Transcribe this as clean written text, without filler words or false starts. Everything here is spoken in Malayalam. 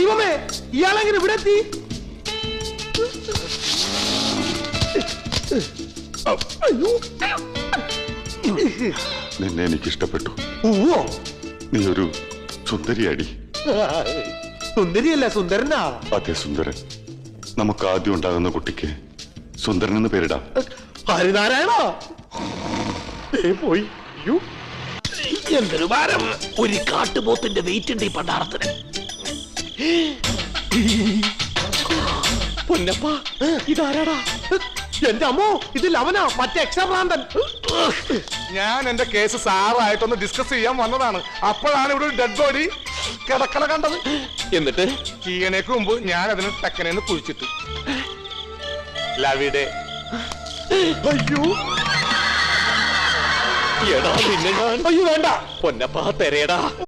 ദൈവമേ, ഇയാളെങ്ങനെ ഇവിടെ എത്തി? നിന്നെ എനിക്ക് ഇഷ്ടപ്പെട്ടു. ഓ, നീ ഒരു സുന്ദരിയാടി. സുന്ദരിയല്ല, സുന്ദരനാ. അതെ, സുന്ദരൻ. നമുക്ക് ആദ്യം ഉണ്ടാകുന്ന കുട്ടിക്ക് സുന്ദരൻ എന്ന് പേരിടാം. ഹരിനാരായണ പോയി. എന്തൊരു ഭാരം! ഒരു കാട്ടുപോത്തിന്റെ വെയിറ്റ് ഉണ്ട് ഈ പണ്ടാറത്തിന്. പൊന്നപ്പ, ഇതാരാടാ? എന്റെ അമ്മോ, ഇത് ലവനാ, മറ്റേ എക്സാഭ്രാന്തൻ. ഞാൻ എന്റെ കേസ് സാറായിട്ടൊന്ന് ഡിസ്കസ് ചെയ്യാൻ വന്നതാണ്. അപ്പോഴാണ് ഇവിടെ ഒരു ഡെഡ് ബോഡി കിടക്കണ കണ്ടത്. എന്നിട്ട് ചീയണേക്ക് മുമ്പ് ഞാൻ അതിന് ടക്കനെന്ന് കുഴിച്ചിട്ട് ലവിടെ. അയ്യോ, എടാ പിന്നെ ഞാൻ. അയ്യോ വേണ്ട, പൊന്നപ്പ തെരയടാ.